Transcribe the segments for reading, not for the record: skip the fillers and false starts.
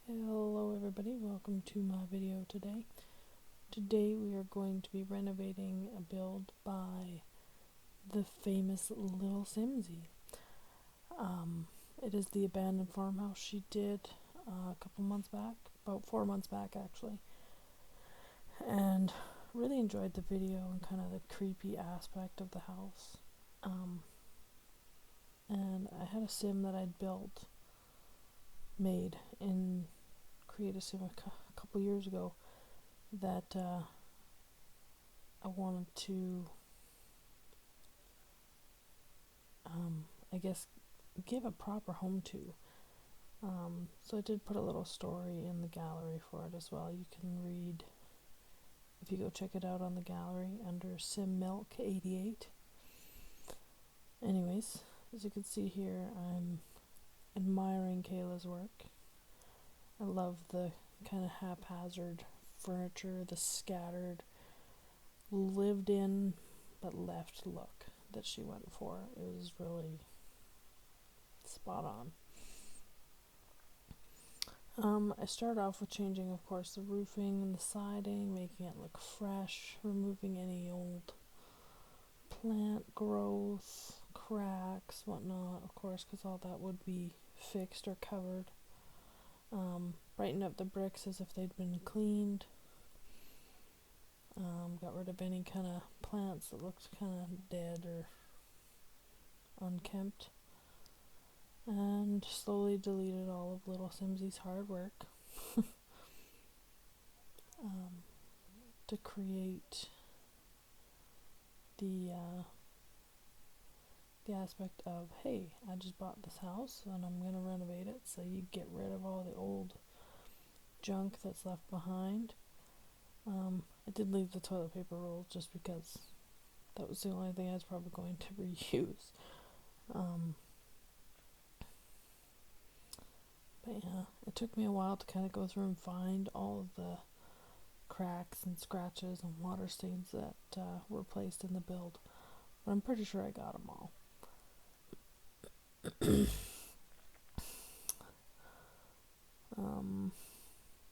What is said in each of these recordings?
Hello everybody, welcome to my video today. Today we are going to be renovating a build by the famous Little Simsy. It is the abandoned farmhouse she did a couple months back, about 4 months back actually. And really enjoyed the video and kind of the creepy aspect of the house. And I had a sim that I'd made in Create a Sim a couple years ago that I wanted to I guess give a proper home to. So I did put a little story in the gallery for it as well. You can read if you go check it out on the gallery under Sim Milk 88. Anyways, as you can see here, I'm admiring Kayla's work. I love the kind of haphazard furniture, the scattered, lived in but left look that she went for. It was really spot on. I started off with changing, of course, the roofing and the siding, making it look fresh, removing any old plant growth, cracks, whatnot, of course, because all that would be fixed or covered. Brighten up the bricks as if they'd been cleaned. Got rid of any kind of plants that looked kind of dead or unkempt. And slowly deleted all of Little Simsy's hard work to create the aspect of, hey, I just bought this house and I'm going to renovate it, so you get rid of all the old junk that's left behind. I did leave the toilet paper roll just because that was the only thing I was probably going to reuse. But yeah, it took me a while to kind of go through and find all of the cracks and scratches and water stains that were placed in the build. But I'm pretty sure I got them all.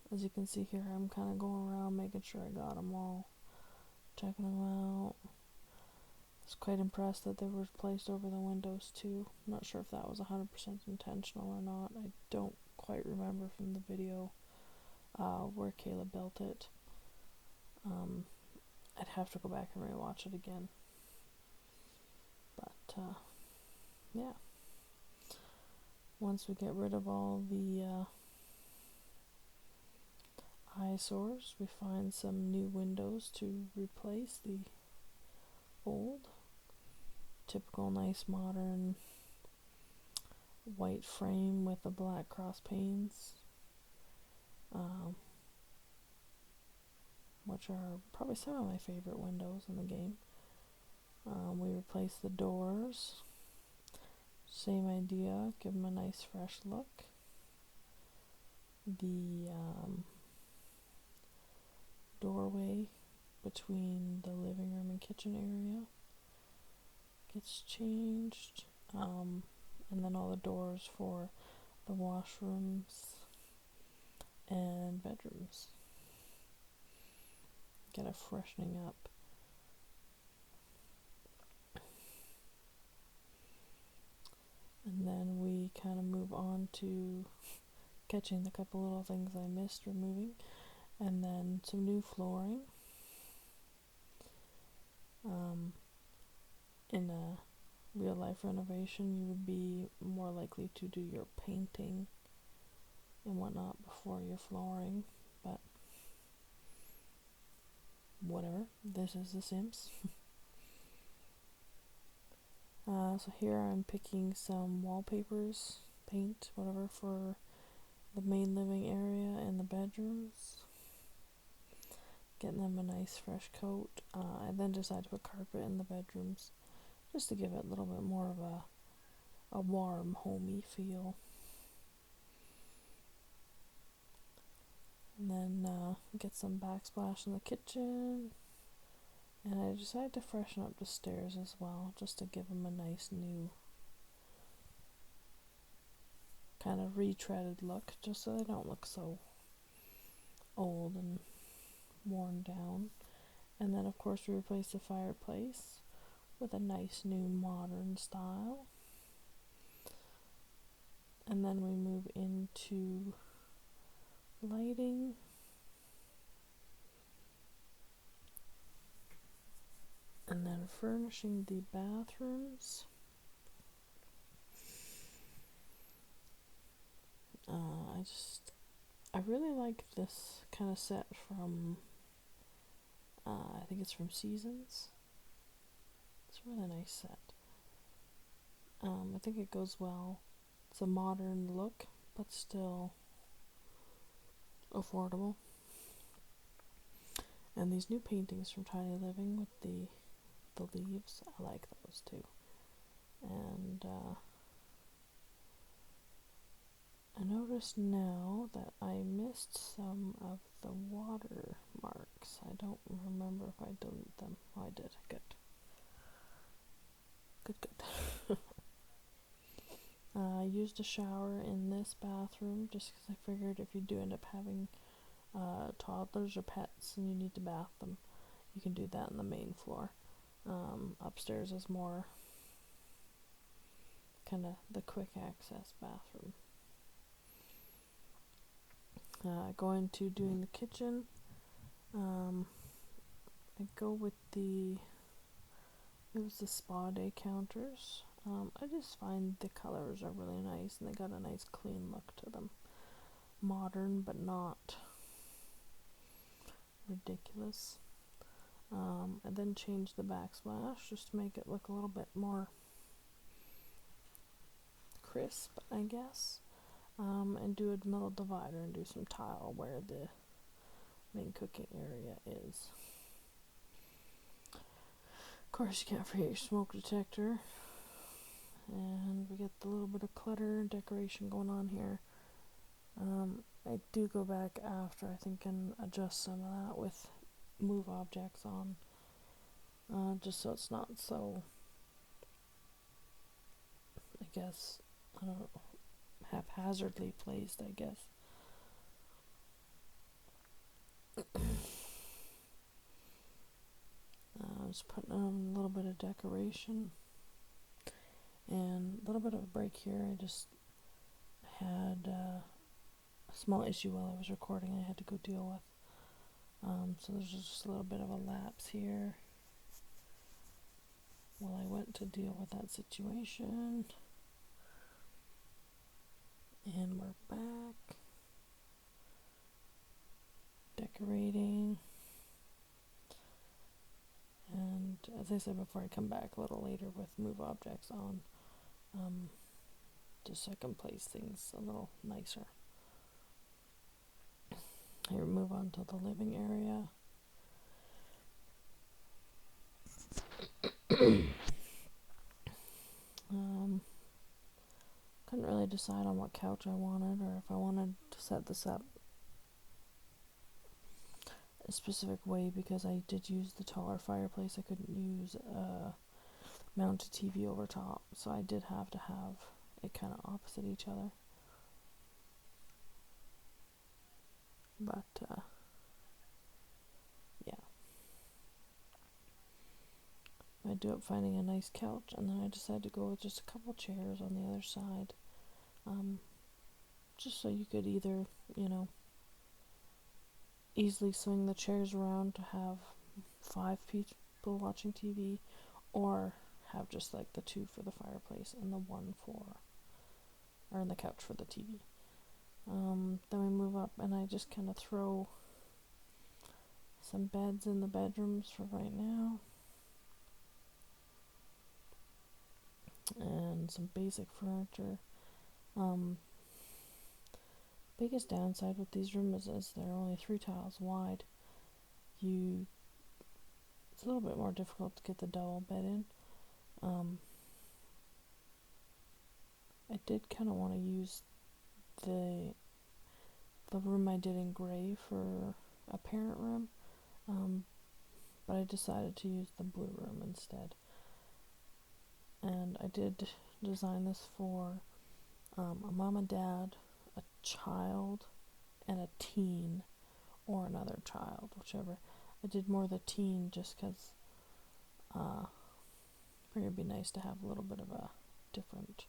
As you can see here, I'm kind of going around making sure I got them all, checking them out. I was quite impressed that they were placed over the windows too. I'm not sure if that was 100% intentional or not. I don't quite remember from the video where Kayla built it. I'd have to go back and rewatch it again. But yeah. Once we get rid of all the eyesores, we find some new windows to replace the old. Typical nice modern white frame with the black cross panes, which are probably some of my favorite windows in the game. We replaced the doors. Same idea, give them a nice fresh look. The doorway between the living room and kitchen area gets changed, and then all the doors for the washrooms and bedrooms get a freshening up. And then we kind of move on to catching the couple little things I missed removing, and then some new flooring. In a real life renovation, you would be more likely to do your painting and whatnot before your flooring, but whatever, this is The Sims. So here I'm picking some wallpapers, paint, whatever, for the main living area and the bedrooms. Getting them a nice fresh coat. I then decided to put carpet in the bedrooms just to give it a little bit more of a warm, homey feel. And then get some backsplash in the kitchen. And I decided to freshen up the stairs as well, just to give them a nice new kind of retreaded look, just so they don't look so old and worn down. And then of course we replaced the fireplace with a nice new modern style. And then we move into lighting. And then furnishing the bathrooms. I really like this kind of set from, I think it's from Seasons. It's a really nice set. I think it goes well. It's a modern look, but still affordable. And these new paintings from Tiny Living with the leaves, I like those too. And I noticed now that I missed some of the water marks. I don't remember if I deleted them. Oh, I did. Good. I used a shower in this bathroom just because I figured if you do end up having toddlers or pets and you need to bath them, you can do that on the main floor. Upstairs is more kind of the quick access bathroom. Going to doing the kitchen, I go with it was the spa day counters. I just find the colors are really nice and they got a nice clean look to them. Modern but not ridiculous. I then change the backsplash just to make it look a little bit more crisp, I guess. And do a metal divider and do some tile where the main cooking area is. Of course, you can't forget your smoke detector. And we get the little bit of clutter and decoration going on here. I do go back after, I think, and adjust some of that with move objects on. Just so it's not so, I guess, I don't know, haphazardly placed, I guess. Just putting on a little bit of decoration. And a little bit of a break here. I just had a small issue while I was recording I had to go deal with. So there's just a little bit of a lapse here while I went to deal with that situation. And we're back. Decorating. And as I said before, I come back a little later with move objects on. Just so I can place things a little nicer. Here, move on to the living area. Couldn't really decide on what couch I wanted or if I wanted to set this up a specific way because I did use the taller fireplace. I couldn't use a mounted TV over top, so I did have to have it kind of opposite each other. But yeah, I ended up finding a nice couch, and then I decided to go with just a couple chairs on the other side, just so you could either, easily swing the chairs around to have 5 people watching TV, or have just like the 2 for the fireplace and the 1 or in the couch for the TV. Then we move up and I just kind of throw some beds in the bedrooms for right now. And some basic furniture. Biggest downside with these rooms is they're only 3 tiles wide. It's a little bit more difficult to get the double bed in. I did kind of want to use the room I did in gray for a parent room, but I decided to use the blue room instead. And I did design this for a mom and dad, a child, and a teen, or another child, whichever. I did more the teen just because I figured it'd be nice to have a little bit of a different,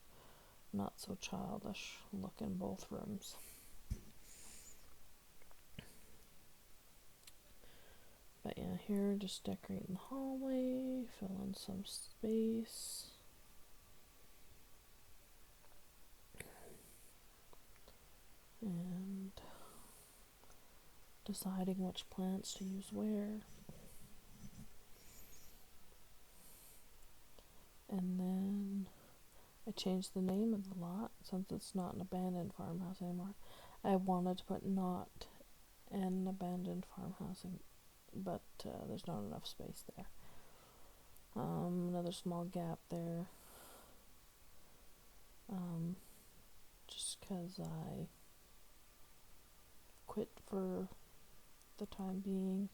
not so childish look in both rooms. But yeah, here just decorating the hallway, fill in some space. And deciding which plants to use where. And then I changed the name of the lot since it's not an abandoned farmhouse anymore. I wanted to put not an abandoned farmhouse, but there's not enough space there. Another small gap there. Just because I quit for the time being.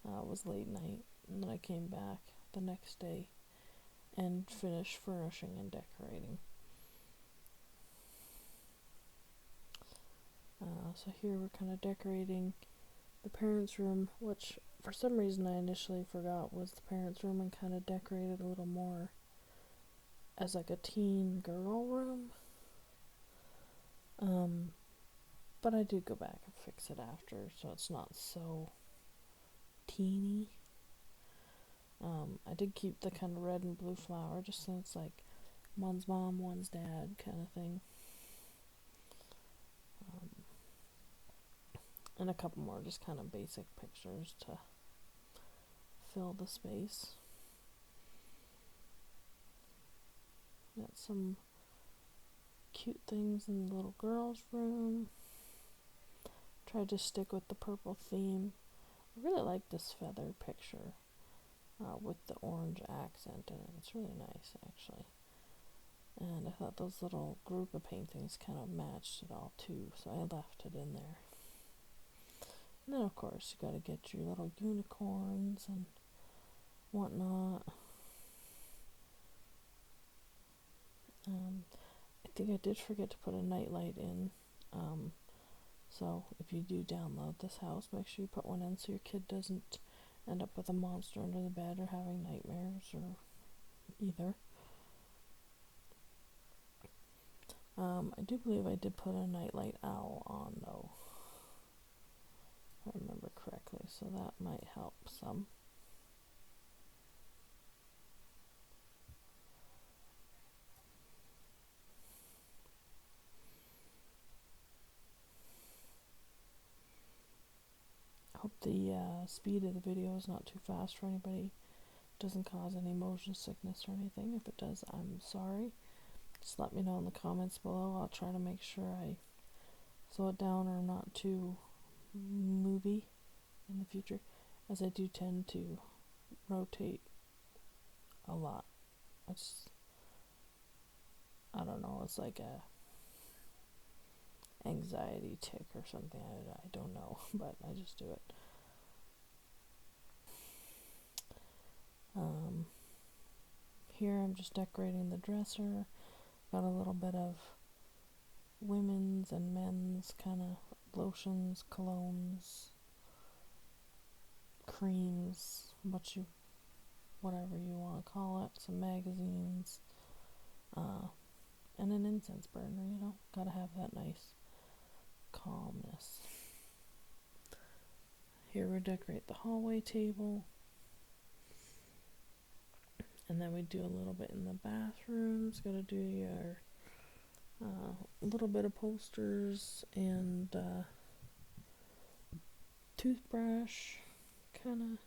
It was late night, and then I came back the next day and finished furnishing and decorating. So here we're kind of decorating the parents' room, which for some reason I initially forgot was the parents' room, and kind of decorated a little more as like a teen girl room. But I did go back and fix it after, so it's not so teeny. I did keep the kind of red and blue flower, just so it's like one's mom, one's dad kind of thing. And a couple more just kind of basic pictures to fill the space. Got some cute things in the little girl's room. Tried to stick with the purple theme. I really like this feather picture with the orange accent in it. It's really nice, actually. And I thought those little group of paintings kind of matched it all too, so I left it in there. And then, of course, you gotta get your little unicorns and whatnot. I think I did forget to put a nightlight in. So if you do download this house, make sure you put one in so your kid doesn't end up with a monster under the bed or having nightmares or either. I do believe I did put a nightlight owl on though, if I remember correctly, so that might help some. I hope the speed of the video is not too fast for anybody. Doesn't cause any motion sickness or anything. If it does, I'm sorry. Just let me know in the comments below. I'll try to make sure I slow it down or not too movie in the future, as I do tend to rotate a lot. I don't know, it's like a anxiety tick or something. I don't know, but I just do it. Here I'm just decorating the dresser. Got a little bit of women's and men's kind of lotions, colognes, creams, whatever you want to call it, some magazines, and an incense burner, gotta have that nice calmness. Here we decorate the hallway table, and then we do a little bit in the bathrooms. Gotta do your little bit of posters and toothbrush kind of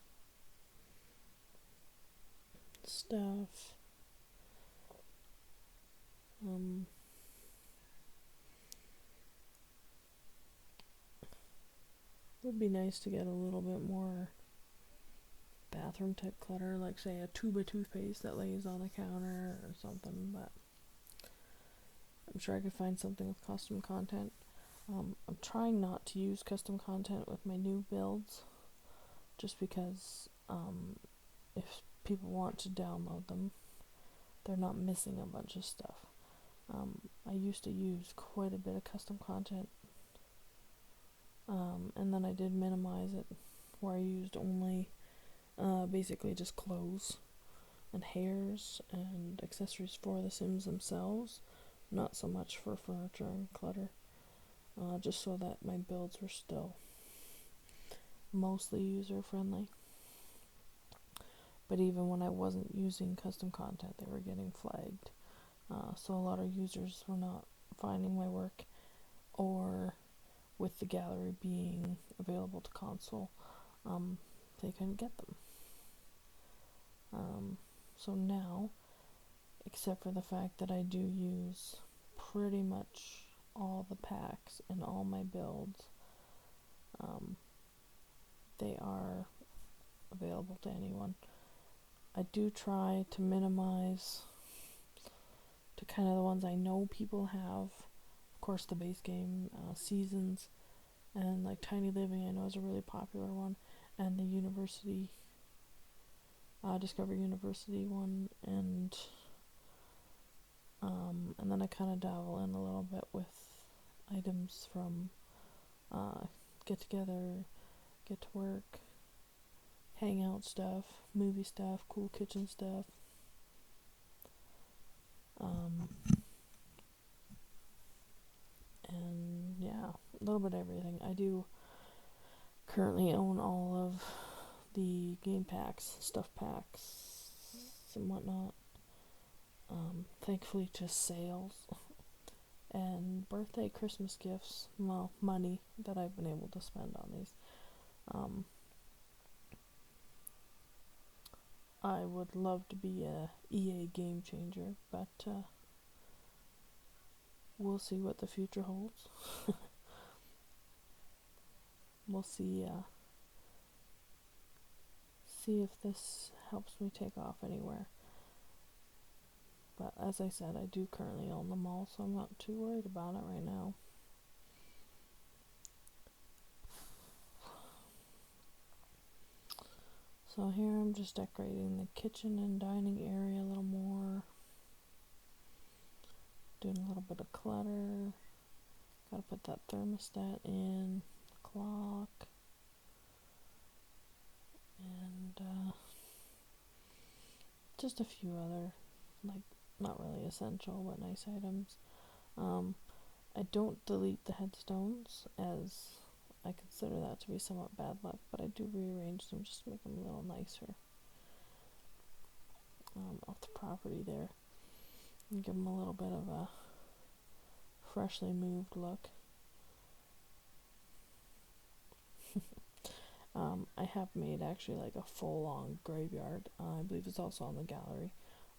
stuff. Would be nice to get a little bit more bathroom type clutter, like say a tube of toothpaste that lays on the counter or something, but I'm sure I could find something with custom content. I'm trying not to use custom content with my new builds, just because if people want to download them, they're not missing a bunch of stuff. I used to use quite a bit of custom content, and then I did minimize it, where I used only basically just clothes and hairs and accessories for the Sims themselves, not so much for furniture and clutter, just so that my builds were still mostly user friendly. But even when I wasn't using custom content, they were getting flagged. So a lot of users were not finding my work, or with the gallery being available to console, they couldn't get them. So now, except for the fact that I do use pretty much all the packs in all my builds, they are available to anyone. I do try to minimize to kind of the ones I know people have. Of course, the base game, Seasons, and like Tiny Living I know is a really popular one, and the University, Discover University one, and then I kind of dabble in a little bit with items from Get Together, Get to Work, Hangout stuff, movie stuff, cool kitchen stuff. And yeah, a little bit of everything. I do currently own all of the game packs, stuff packs, and whatnot. Thankfully, just sales and birthday, Christmas gifts. Well, money that I've been able to spend on these. I would love to be a EA game changer, but we'll see what the future holds. We'll see if this helps me take off anywhere. But as I said, I do currently own them all, so I'm not too worried about it right now. So here I'm just decorating the kitchen and dining area a little more. Doing a little bit of clutter. Gotta put that thermostat in, the clock, and just a few other, like, not really essential but nice items. I don't delete the headstones, as I consider that to be somewhat bad luck, but I do rearrange them just to make them a little nicer off the property there, and give them a little bit of a freshly moved look. I have made actually like a full-on graveyard. I believe it's also on the gallery.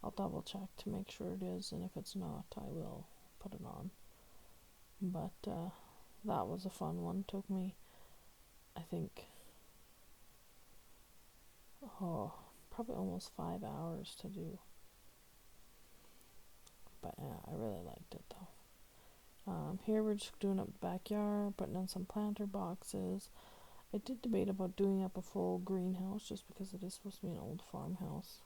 I'll double check to make sure it is, and if it's not, I will put it on. But that was a fun one. Took me, I think, probably almost 5 hours to do. But yeah, I really liked it though. Here we're just doing up the backyard, putting in some planter boxes. I did debate about doing up a full greenhouse, just because it is supposed to be an old farmhouse.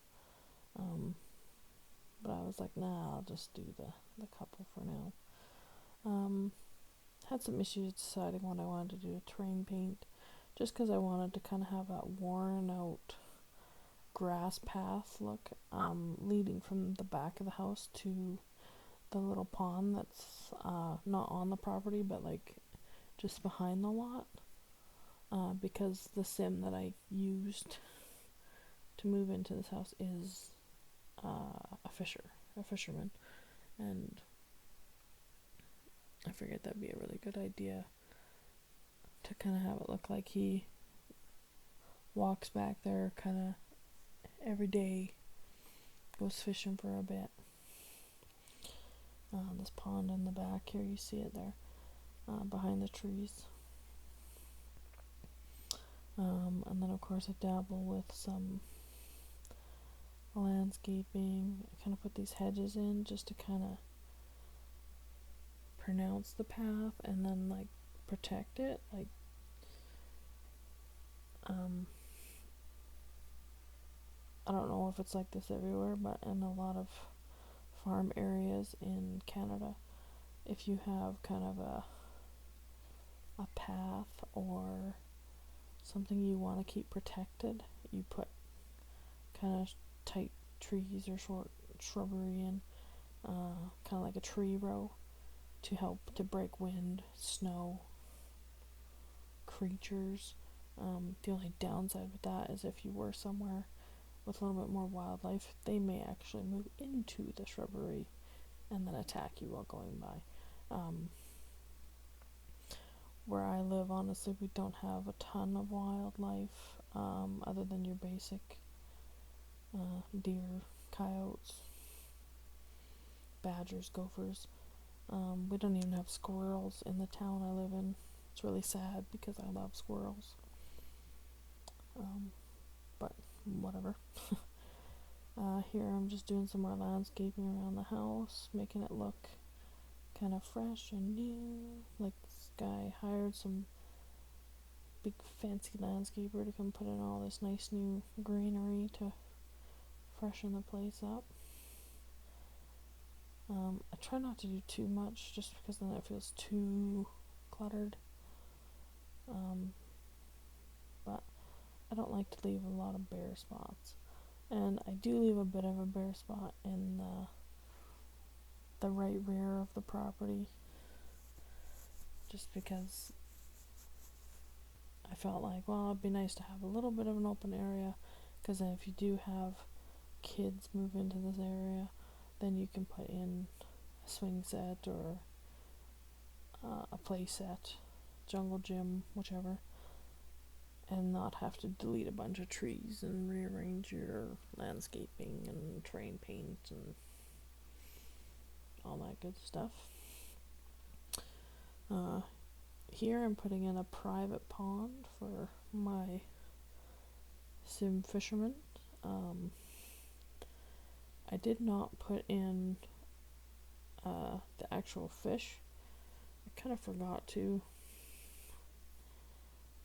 But I was like, nah, I'll just do the couple for now. Had some issues deciding what I wanted to do, terrain paint, just because I wanted to kind of have that worn out grass path look, leading from the back of the house to the little pond that's not on the property, but like just behind the lot, because the sim that I used to move into this house is a fisherman, and I figured that'd be a really good idea to kind of have it look like he walks back there kind of every day, goes fishing for a bit. This pond in the back here, you see it there, behind the trees. And then of course I dabble with some landscaping. I kind of put these hedges in just to kind of pronounce the path and then like protect it. Like, I don't know if it's like this everywhere, but in a lot of farm areas in Canada, if you have kind of a path or something you want to keep protected, you put kind of tight trees or short shrubbery in, kind of like a tree row, to help to break wind, snow, creatures. The only downside with that is if you were somewhere with a little bit more wildlife, they may actually move into the shrubbery and then attack you while going by. Where I live, honestly, we don't have a ton of wildlife, other than your basic deer, coyotes, badgers, gophers. We don't even have squirrels in the town I live in. It's really sad because I love squirrels. But whatever. Here I'm just doing some more landscaping around the house, making it look kind of fresh and new. Like, this guy hired some big fancy landscaper to come put in all this nice new greenery to freshen the place up. I try not to do too much just because then it feels too cluttered. But I don't like to leave a lot of bare spots. And I do leave a bit of a bare spot in the right rear of the property, just because I felt like, well, it'd be nice to have a little bit of an open area, because then if you do have kids move into this area, then you can put in a swing set or a play set, jungle gym, whichever, and not have to delete a bunch of trees and rearrange your landscaping and terrain paint and all that good stuff. Here I'm putting in a private pond for my sim fishermen. I did not put in the actual fish. I kind of forgot to.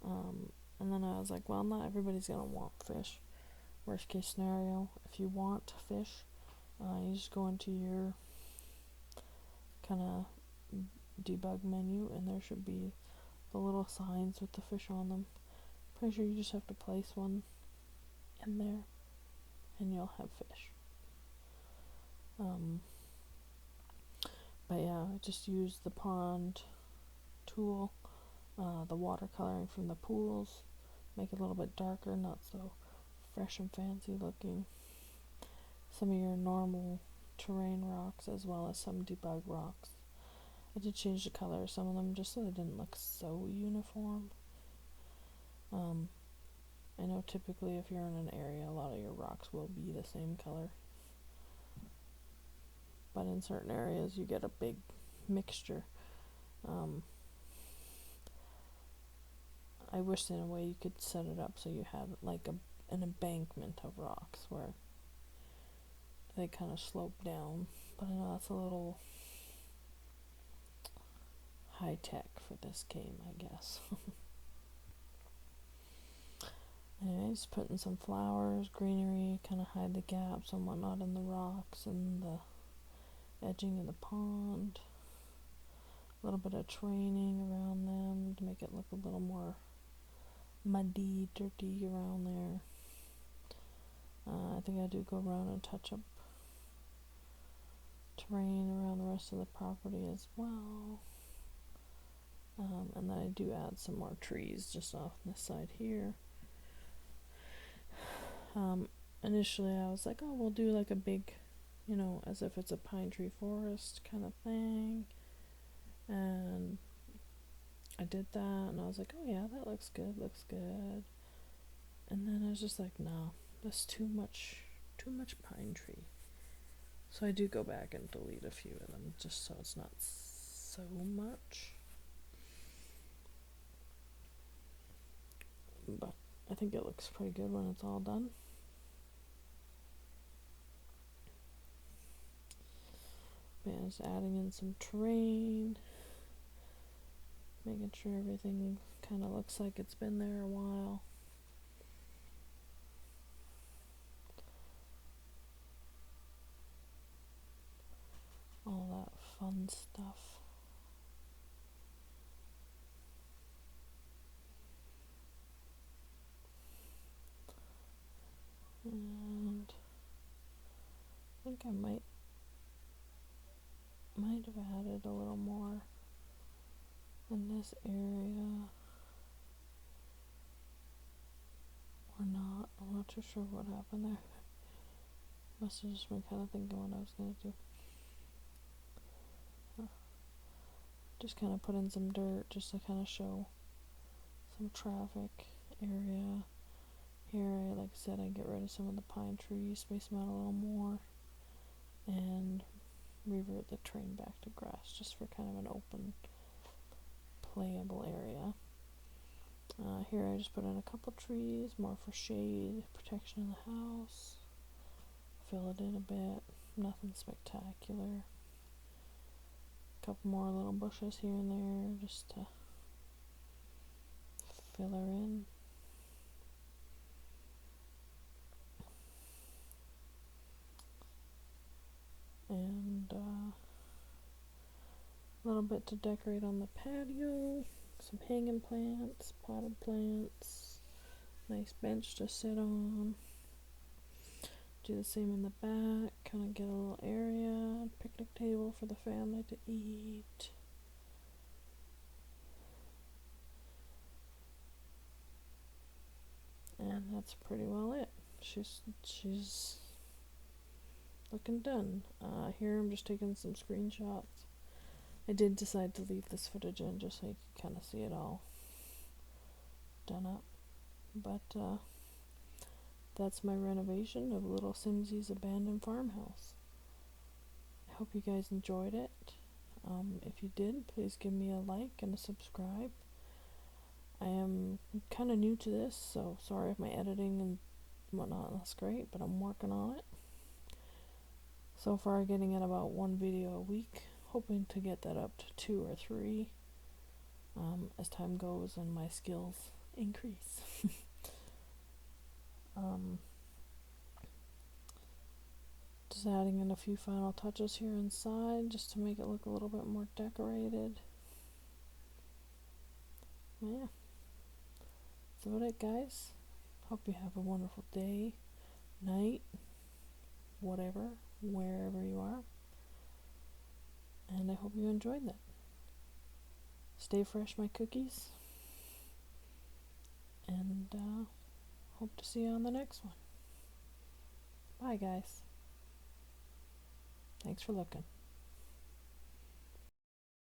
And then I was like, well, not everybody's gonna want fish. Worst case scenario, if you want fish, you just go into your kind of debug menu, and there should be the little signs with the fish on them. Pretty sure you just have to place one in there, and you'll have fish. But yeah, I just used the pond tool, the watercoloring from the pools, make it a little bit darker, not so fresh and fancy looking. Some of your normal terrain rocks, as well as some debug rocks. I did change the color of some of them just so they didn't look so uniform. I know typically if you're in an area, a lot of your rocks will be the same color. But in certain areas, you get a big mixture. I wish in a way you could set it up so you had like an embankment of rocks where they kind of slope down. But I know that's a little high tech for this game, I guess. Anyways, putting some flowers, greenery, kind of hide the gaps and whatnot in the rocks and the edging of the pond. A little bit of training around them to make it look a little more muddy, dirty around there. I think I do go around and touch up terrain around the rest of the property as well. And then I do add some more trees just off this side here. Initially I was like, oh, we'll do like a big, as if it's a pine tree forest kind of thing. And I did that, and I was like, oh yeah, that looks good. And then I was just like, no, that's too much pine tree. So I do go back and delete a few of them, just so it's not so much. But I think it looks pretty good when it's all done. But yeah, just adding in some terrain, making sure everything kind of looks like it's been there a while. fun stuff. And I think I might have added a little more in this area or not. I'm not too sure what happened there. Must have just been kind of thinking what I was going to do. Just kind of put in some dirt just to kind of show some traffic area. Here, like I said, I get rid of some of the pine trees, space them out a little more, and revert the train back to grass just for kind of an open, playable area. Here I just put in a couple trees, more for shade, protection of the house. Fill it in a bit, nothing spectacular. A couple more little bushes here and there just to fill her in. And a little bit to decorate on the patio. Some hanging plants, potted plants, nice bench to sit on. Do the same in the back, kind of get a little area, picnic table for the family to eat. And that's pretty well it. She's looking done. Here I'm just taking some screenshots. I did decide to leave this footage in just so you can kind of see it all done up. But that's my renovation of Little Simsie's abandoned farmhouse. I hope you guys enjoyed it. If you did, please give me a like and a subscribe. I am kind of new to this, so sorry if my editing and whatnot that's great, but I'm working on it. So far getting at about 1 video a week, hoping to get that up to 2 or 3 as time goes and my skills increase. Just adding in a few final touches here inside just to make it look a little bit more decorated. Yeah, that's about it, guys. Hope you have a wonderful day, night, whatever, wherever you are. And I hope you enjoyed that. Stay fresh, my cookies. And hope to see you on the next one. Bye, guys. Thanks for looking.